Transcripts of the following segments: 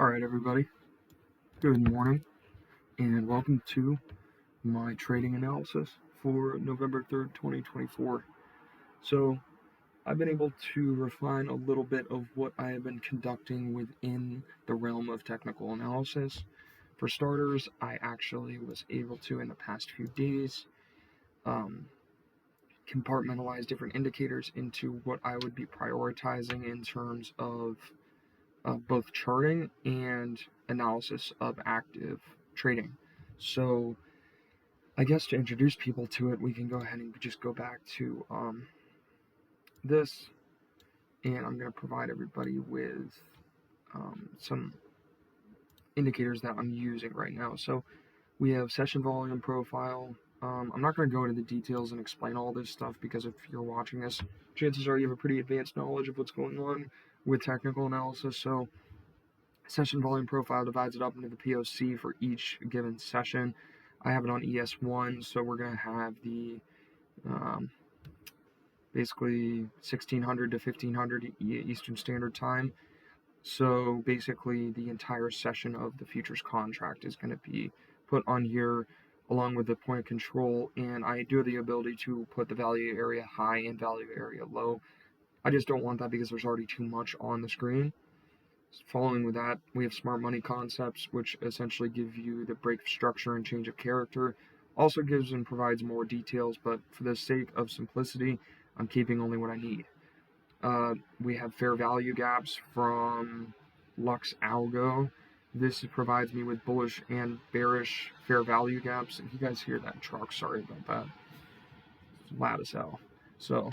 Alright everybody, good morning and welcome to my trading analysis for November 3rd, 2024. So I've been able to refine a little bit of what I have been conducting within the realm of technical analysis. For starters, I actually was able to, in the past few days, compartmentalize different indicators into what I would be prioritizing in terms of both charting and analysis of active trading. So I guess to introduce people to it, we can go ahead and just go back to this, and I'm going to provide everybody with some indicators that I'm using right now. So we have session volume profile. I'm not going to go into the details and explain all this stuff because if you're watching this, chances are you have a pretty advanced knowledge of what's going on with technical analysis. So session volume profile divides it up into the POC for each given session. I have it on ES1, so we're going to have the basically 1600 to 1500 Eastern Standard Time. So basically the entire session of the futures contract is going to be put on here along with the point of control, and I do have the ability to put the value area high and value area low. I just don't want that because there's already too much on the screen. Following with that, we have smart money concepts, which essentially give you the break of structure and change of character. Also gives and provides more details, but for the sake of simplicity, I'm keeping only what I need. We have fair value gaps from Lux Algo. This provides me with bullish and bearish fair value gaps. If you guys hear that truck, sorry about that. It's loud as hell. So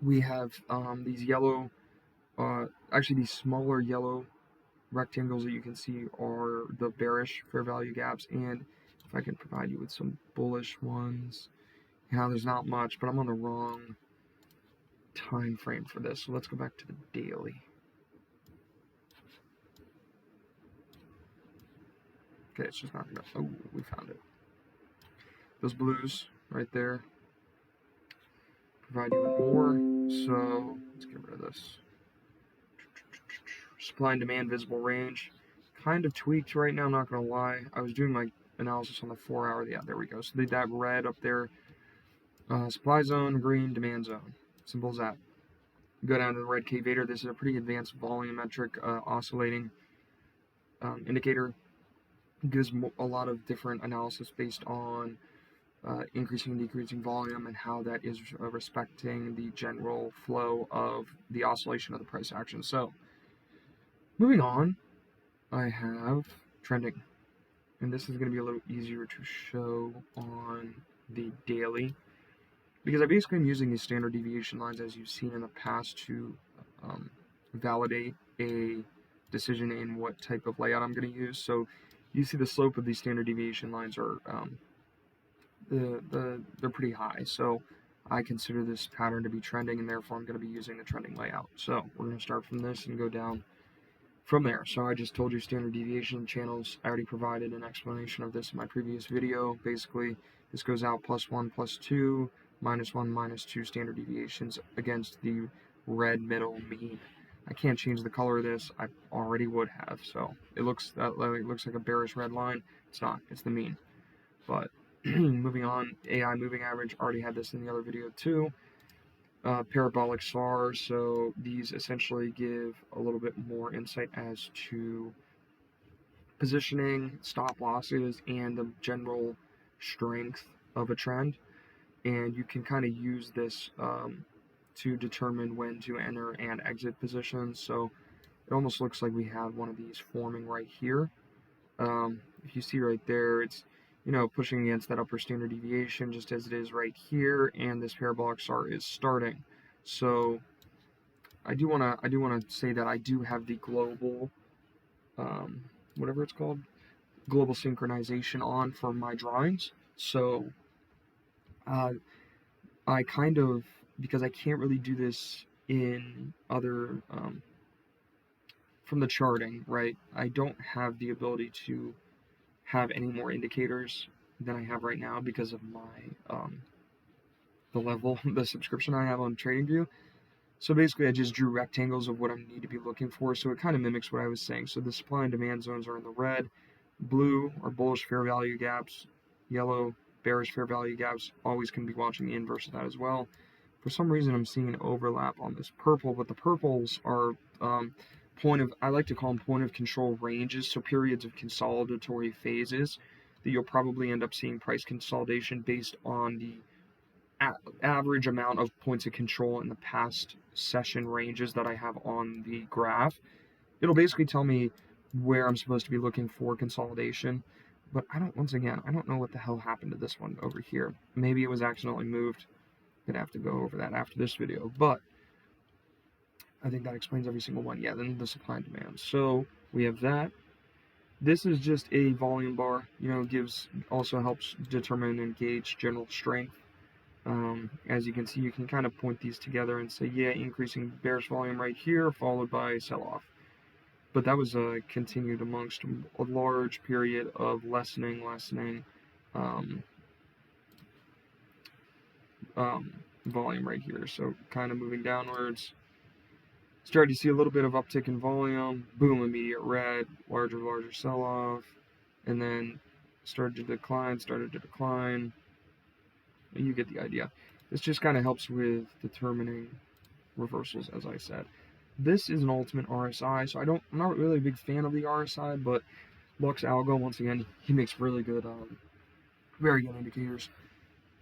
we have these yellow, actually these smaller yellow rectangles that you can see are the bearish fair value gaps, and if I can provide you with some bullish ones, there's not much, but I'm on the wrong time frame for this, so let's go back to the daily. Okay, it's just not gonna, oh, we found it. Those blues right there provide you with more, so let's get rid of this. Supply and demand visible range, kind of tweaked right now, I'm not gonna lie. I was doing my analysis on the 4 hour, yeah, there we go. So that red up there, supply zone, green, demand zone. Simple as that. Go down to the red K-Vader. This is a pretty advanced volumetric oscillating indicator. It gives a lot of different analysis based on increasing and decreasing volume and how that is respecting the general flow of the oscillation of the price action. So, moving on, I have trending. And this is going to be a little easier to show on the daily, because I basically am using these standard deviation lines as you've seen in the past to validate a decision in what type of layout I'm going to use. So you see the slope of these standard deviation lines are they're pretty high. So I consider this pattern to be trending, and therefore I'm going to be using the trending layout. So we're going to start from this and go down from there. So I just told you standard deviation channels. I already provided an explanation of this in my previous video. Basically, this goes out +1, +2, -1, -2 standard deviations against the red middle mean. I can't change the color of this. I already would have. So it looks like a bearish red line. It's not. It's the mean. But moving on, AI moving average. Already had this in the other video too. Parabolic SAR, so these essentially give a little bit more insight as to positioning, stop losses, and the general strength of a trend. And you can kind of use this to determine when to enter and exit positions. So it almost looks like we have one of these forming right here. If you see right there, it's pushing against that upper standard deviation just as it is right here, and this parabolic SAR is starting. So I do want to say that I do have the global whatever it's called, global synchronization on for my drawings. So I kind of, because I can't really do this in other from the charting, right? I don't have the ability to have any more indicators than I have right now because of my the subscription I have on TradingView. So basically I just drew rectangles of what I need to be looking for, so it kind of mimics what I was saying. So the supply and demand zones are in the red, blue are bullish fair value gaps, yellow bearish fair value gaps. Always can be watching the inverse of that as well. For some reason I'm seeing an overlap on this purple, but the purples are I like to call them point of control ranges, so periods of consolidatory phases that you'll probably end up seeing price consolidation based on the average amount of points of control in the past session ranges that I have on the graph. It'll basically tell me where I'm supposed to be looking for consolidation. But once again, I don't know what the hell happened to this one over here. Maybe it was accidentally moved. Gonna have to go over that after this video. But I think that explains every single one. Yeah, then the supply and demand. So we have that. This is just a volume bar, also helps determine and gauge general strength. As you can see, you can kind of point these together and say, yeah, increasing bearish volume right here, followed by sell-off. But that was continued amongst a large period of lessening volume right here. So kind of moving downwards. Started to see a little bit of uptick in volume. Boom, immediate red, larger sell-off. And then started to decline. You get the idea. This just kind of helps with determining reversals, as I said. This is an ultimate RSI, so I'm not really a big fan of the RSI, but Lux Algo, once again, he makes really good, very good indicators.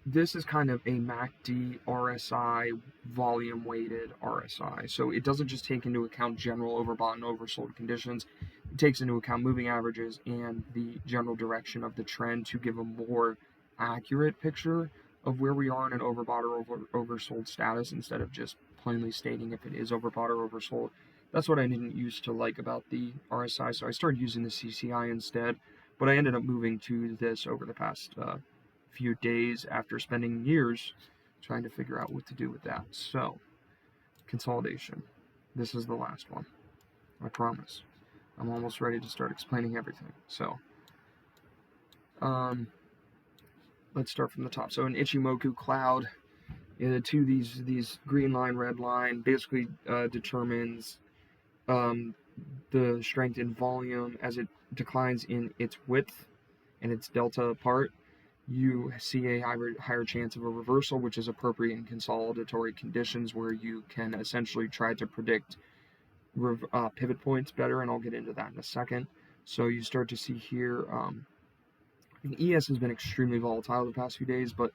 This is kind of a MACD RSI, volume-weighted RSI, so it doesn't just take into account general overbought and oversold conditions. It takes into account moving averages and the general direction of the trend to give a more accurate picture of where we are in an overbought or oversold status, instead of just plainly stating if it is overbought or oversold. That's what I didn't used to like about the RSI, so I started using the CCI instead, but I ended up moving to this over the past few days after spending years trying to figure out what to do with that. So, consolidation. This is the last one. I promise. I'm almost ready to start explaining everything. So, let's start from the top. So an Ichimoku cloud, to these green line, red line, basically determines the strength in volume as it declines in its width and its delta apart. You see a higher chance of a reversal, which is appropriate in consolidatory conditions where you can essentially try to predict pivot points better, and I'll get into that in a second. So you start to see here, ES has been extremely volatile the past few days, but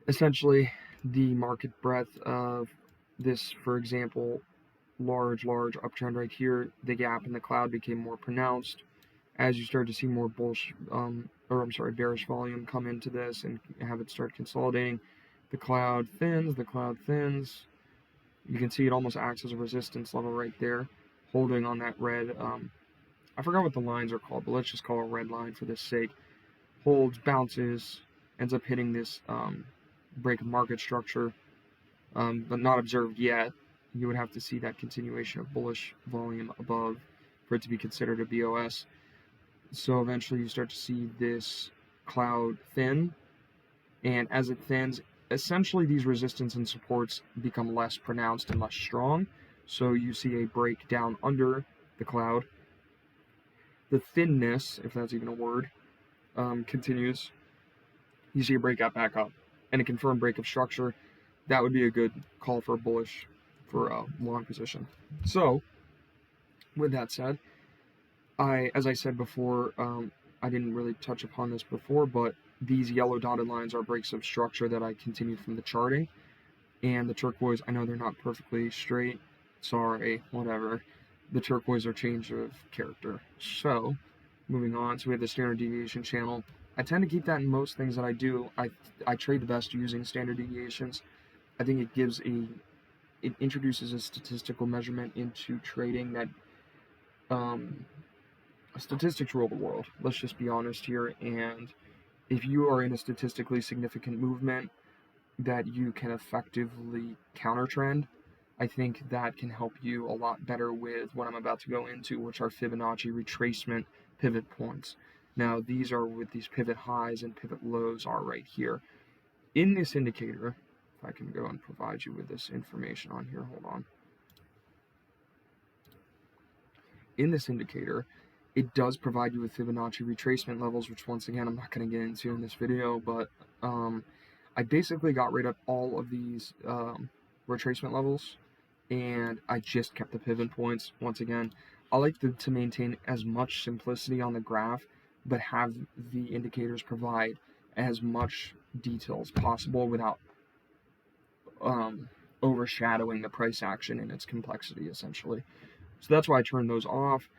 essentially the market breadth of this, for example, large uptrend right here, the gap in the cloud became more pronounced as you start to see more bearish volume come into this and have it start consolidating. The cloud thins. You can see it almost acts as a resistance level right there, holding on that red, I forgot what the lines are called, but let's just call it a red line for this sake. Holds, bounces, ends up hitting this break of market structure, but not observed yet. You would have to see that continuation of bullish volume above for it to be considered a BOS. So eventually you start to see this cloud thin, and as it thins, essentially these resistance and supports become less pronounced and less strong. So you see a break down under the cloud. The thinness, if that's even a word, continues. You see a breakout back up and a confirmed break of structure. That would be a good call for bullish for a long position. So with that said, as I said before, I didn't really touch upon this before, but these yellow dotted lines are breaks of structure that I continued from the charting. And the turquoise, I know they're not perfectly straight. Sorry, whatever. The turquoise are change of character. So, moving on. So we have the standard deviation channel. I tend to keep that in most things that I do. I trade the best using standard deviations. I think it introduces a statistical measurement into trading that statistics rule the world. Let's just be honest here. And if you are in a statistically significant movement that you can effectively counter trend, I think that can help you a lot better with what I'm about to go into, which are Fibonacci retracement pivot points. Now, these are with these pivot highs and pivot lows are right here. In this indicator, if I can go and provide you with this information on here. Hold on. In this indicator, it does provide you with Fibonacci retracement levels, which once again I'm not going to get into in this video, but I basically got rid of all of these retracement levels, and I just kept the pivot points. Once again, I like to maintain as much simplicity on the graph, but have the indicators provide as much detail as possible without overshadowing the price action and its complexity, essentially. So that's why I turned those off.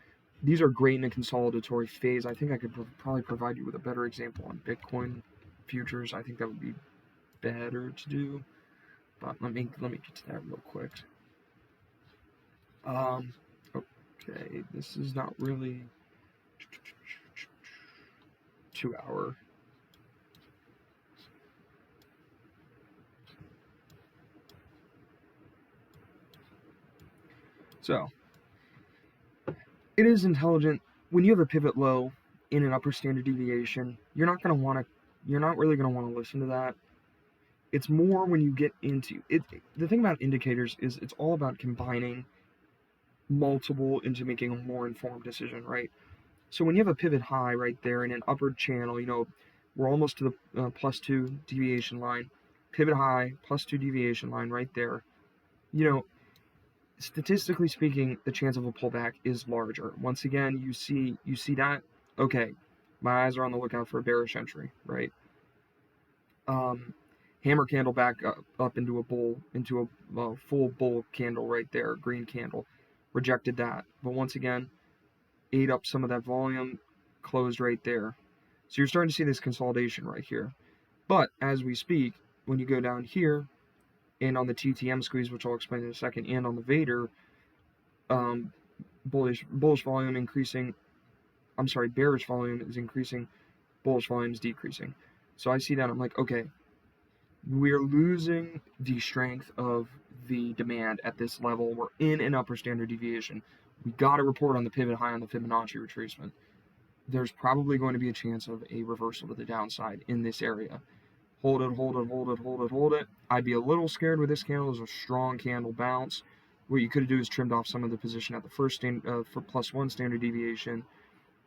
These are great in a consolidatory phase. I think I could probably provide you with a better example on Bitcoin futures. I think that would be better to do, but let me get to that real quick. Okay, this is not really 2 hour. So it is intelligent when you have a pivot low in an upper standard deviation. You're not really going to want to listen to that. It's more when you get into it. The thing about indicators is it's all about combining multiple into making a more informed decision, right? So when you have a pivot high right there in an upward channel, we're almost to the +2 deviation line, pivot high, +2 deviation line right there. Statistically speaking, the chance of a pullback is larger. Once again, you see that, okay, my eyes are on the lookout for a bearish entry, right? Hammer candle back up into a full bull candle right there, green candle, rejected that. But once again, ate up some of that volume, closed right there. So you're starting to see this consolidation right here. But as we speak, when you go down here, and on the TTM squeeze, which I'll explain in a second, and on the Vader, bullish volume increasing. I'm sorry, bearish volume is increasing, bullish volume is decreasing. So I see that, I'm like, okay, we're losing the strength of the demand at this level. We're in an upper standard deviation. We got to report on the pivot high on the Fibonacci retracement. There's probably going to be a chance of a reversal to the downside in this area. Hold it, hold it, hold it, hold it, hold it. I'd be a little scared with this candle. Is a strong candle bounce. What you could do is trimmed off some of the position at the first for +1 standard deviation.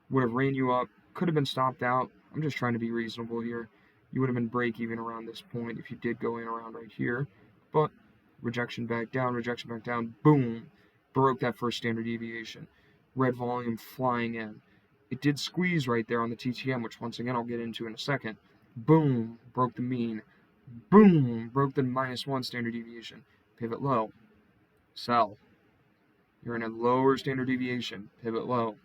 Would have ran you up. Could have been stopped out. I'm just trying to be reasonable here. You would have been break even around this point if you did go in around right here. But rejection back down, boom. Broke that first standard deviation. Red volume flying in. It did squeeze right there on the TTM, which once again I'll get into in a second. Boom, broke the mean. Boom, broke the -1 standard deviation. Pivot low. Sell. You're in a lower standard deviation. Pivot low.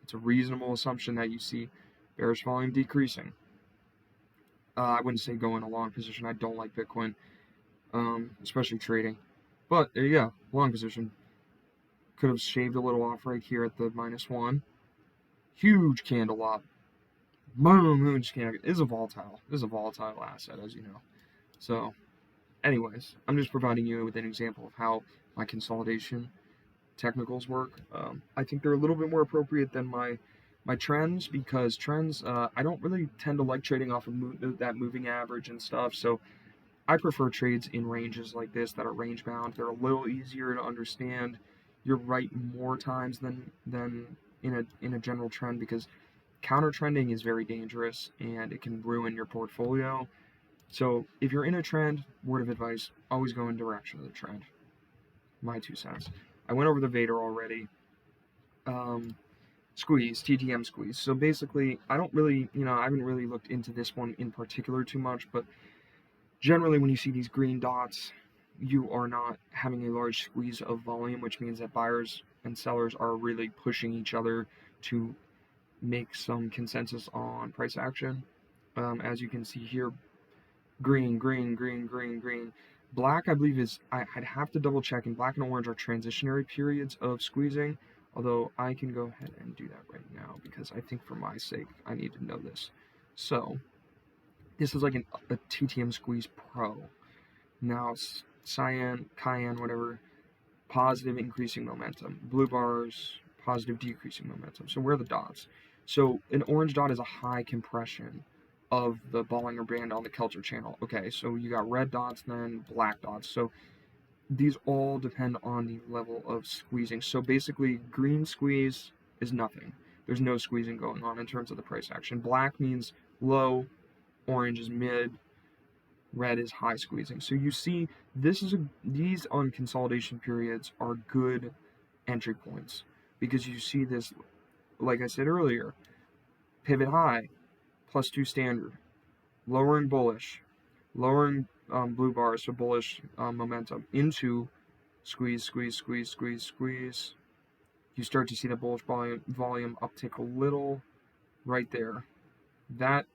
It's a reasonable assumption that you see bearish volume decreasing. I wouldn't say go in a long position. I don't like Bitcoin, especially trading. But there you go, long position. Could have shaved a little off right here at the -1. Huge candle up. Boom, huge candle. This is a volatile asset, as you know. So, anyways, I'm just providing you with an example of how my consolidation technicals work. I think they're a little bit more appropriate than my trends, because trends, I don't really tend to like trading off of that moving average and stuff. So I prefer trades in ranges like this that are range bound. They're a little easier to understand. You're right more times than in a general trend, because counter trending is very dangerous and it can ruin your portfolio. So if you're in a trend, word of advice, always go in direction of the trend. My 2 cents. I went over the Vader already. Squeeze, TTM squeeze. So basically, I haven't really looked into this one in particular too much, but generally when you see these green dots, you are not having a large squeeze of volume, which means that buyers and sellers are really pushing each other to make some consensus on price action. As you can see here, green, green, green, green, green. Black, I believe, I'd have to double check, and black and orange are transitionary periods of squeezing, although I can go ahead and do that right now because I think for my sake I need to know this. So this is like a TTM squeeze pro. Now cyan, cayenne, whatever, positive increasing momentum. Blue bars, positive decreasing momentum. So where are the dots? So an orange dot is a high compression of the Bollinger Band on the Kelter channel. Okay, so you got red dots, then black dots. So these all depend on the level of squeezing. So basically, green squeeze is nothing. There's no squeezing going on in terms of the price action. Black means low, orange is mid, red is high squeezing. So you see, these on consolidation periods are good entry points because you see this, like I said earlier, pivot high, +2 standard, lowering bullish, lowering blue bars, so bullish momentum, into squeeze, squeeze, squeeze, squeeze, squeeze. You start to see the bullish volume uptick a little right there. That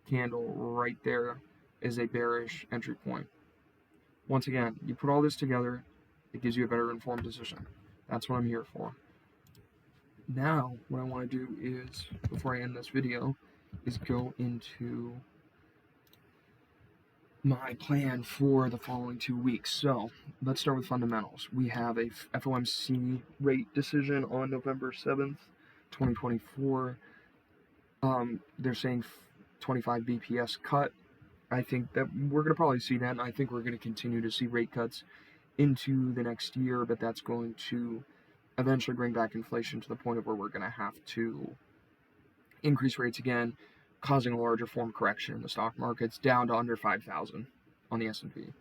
candle right there is a bearish entry point. Once again, you put all this together, it gives you a better informed decision. That's what I'm here for. Now, what I want to do is, before I end this video, is go into my plan for the following 2 weeks. So let's start with fundamentals. We have a FOMC rate decision on November 7th, 2024. They're saying 25 BPS cut. I think that we're going to probably see that, and I think we're going to continue to see rate cuts into the next year, but that's going to eventually bring back inflation to the point of where we're going to have to increase rates again, causing a larger form correction in the stock markets down to under 5,000 on the S&P.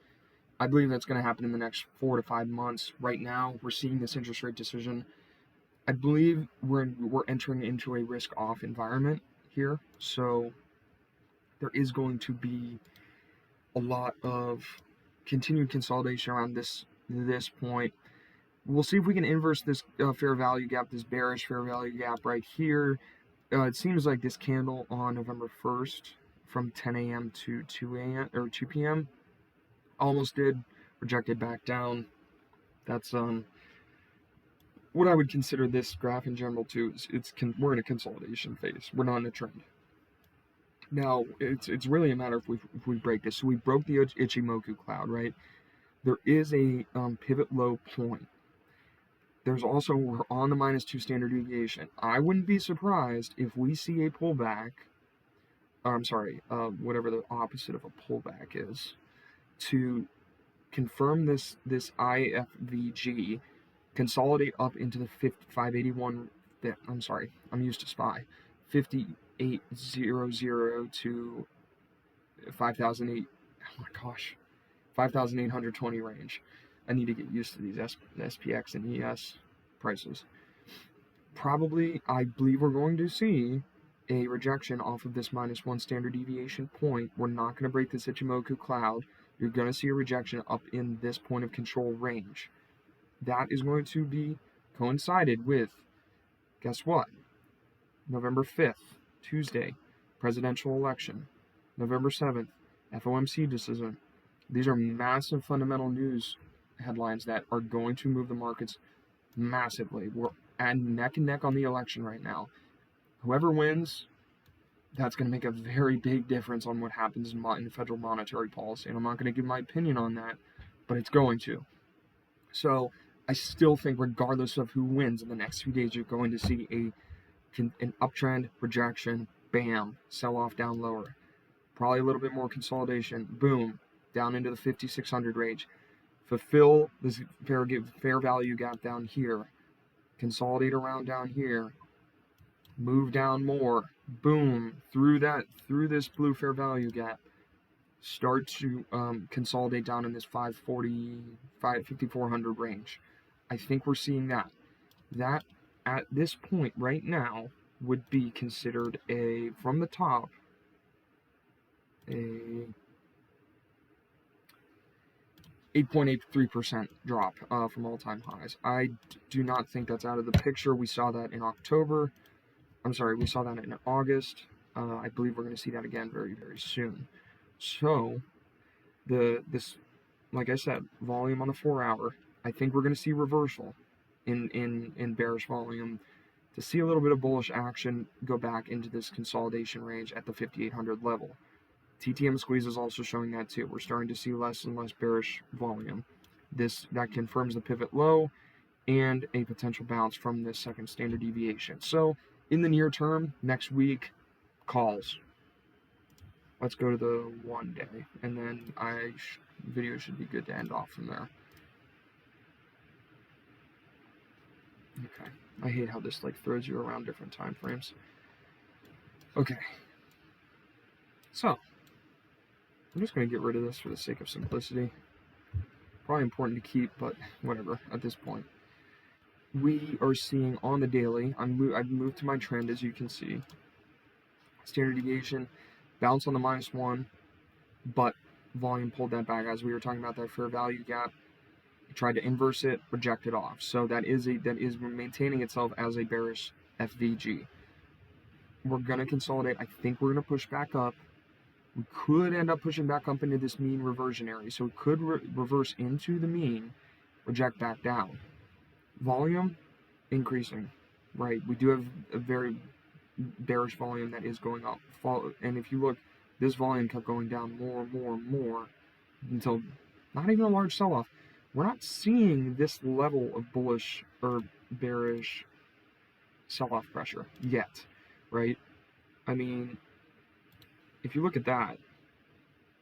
I believe that's going to happen in the next 4 to 5 months. Right now, we're seeing this interest rate decision. I believe we're entering into a risk-off environment here, so there is going to be a lot of continued consolidation around this point. We'll see if we can inverse this fair value gap, this bearish fair value gap right here. It seems like this candle on November 1st from 10 a.m. to 2 a.m. or 2 p.m. almost did, rejected back down. That's what I would consider this graph in general too. We're in a consolidation phase. We're not in a trend. Now it's really a matter if we break this. So we broke the Ichimoku cloud, right? There is a pivot low point. There's also, we're on the -2 standard deviation. I wouldn't be surprised if we see a pullback, whatever the opposite of a pullback is, to confirm this IFVG, consolidate up into the 581, I'm used to SPY, 5800 to 5,008, oh my gosh, 5,820 range. I need to get used to these SPX and ES prices. Probably, I believe we're going to see a rejection off of this -1 standard deviation point. We're not going to break this Ichimoku cloud. You're going to see a rejection up in this point of control range. That is going to be coincided with, guess what? November 5th, Tuesday, presidential election. November 7th, FOMC decision. These are massive fundamental news headlines that are going to move the markets massively. We're at neck and neck on the election right now. Whoever wins, that's going to make a very big difference on what happens in federal monetary policy. And I'm not going to give my opinion on that, but it's going to. So I still think regardless of who wins in the next few days, you're going to see an uptrend, rejection, bam, sell off down lower. Probably a little bit more consolidation, boom, down into the 5,600 range. Fulfill this fair value gap down here, consolidate around down here, move down more, boom, through this blue fair value gap, start to consolidate down in this 5,400 range. I think we're seeing that. That at this point right now would be considered from the top, a 8.83% drop from all-time highs. I do not think that's out of the picture. We saw that in October. We saw that in August. I believe we're going to see that again very, very soon. So, this, like I said, volume on the 4-hour, I think we're going to see reversal in bearish volume to see a little bit of bullish action go back into this consolidation range at the 5,800 level. TTM squeeze is also showing that too. We're starting to see less and less bearish volume. That confirms the pivot low and a potential bounce from this second standard deviation. So in the near term, next week, calls. Let's go to the 1 day, and then video should be good to end off from there. Okay. I hate how this like throws you around different time frames. Okay. So, I'm just going to get rid of this for the sake of simplicity. Probably important to keep, but whatever at this point. We are seeing on the daily, I've moved to my trend, as you can see. Standard deviation, bounce on the -1, but volume pulled that back as we were talking about that fair value gap. Tried to inverse it, reject it off. So that is maintaining itself as a bearish FVG. We're gonna consolidate. I think we're gonna push back up. We could end up pushing back up into this mean reversionary. So it could reverse into the mean, reject back down. Volume increasing, right? We do have a very bearish volume that is going up. And if you look, this volume kept going down more and more and more until not even a large sell-off. We're not seeing this level of bullish or bearish sell-off pressure yet, right? I mean, if you look at that,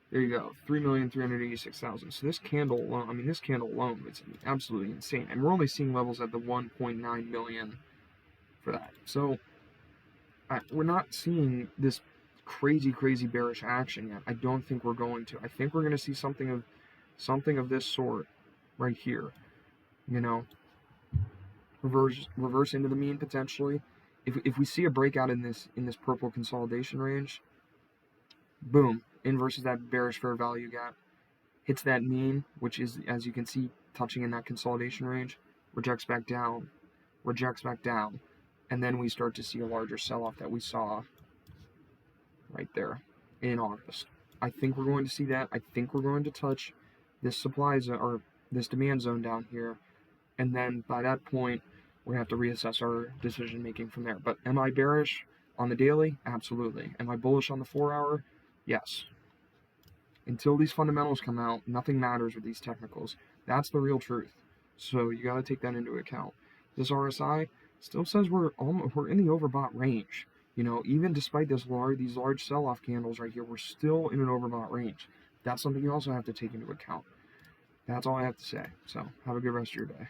there you go, 3,386,000. So this candle alone, this candle alone, it's absolutely insane. And we're only seeing levels at the 1.9 million for that. So we're not seeing this crazy bearish action yet. I don't think we're going to. I think we're going to see something of this sort right here. Reverse into the mean potentially. If we see a breakout in this purple consolidation range, boom, inverses that bearish fair value gap, hits that mean, which is, as you can see, touching in that consolidation range, rejects back down, and then we start to see a larger sell-off that we saw right there in August. I think we're going to see that. I think we're going to touch this supply zone or this demand zone down here, and then by that point we have to reassess our decision making from there. But am I bearish on the daily? Absolutely. Am I bullish on the 4-hour? Yes. Until these fundamentals come out, nothing matters with these technicals. That's the real truth. So you got to take that into account. This RSI still says we're in the overbought range. Even despite these large sell-off candles right here, we're still in an overbought range. That's something you also have to take into account. That's all I have to say. So have a good rest of your day.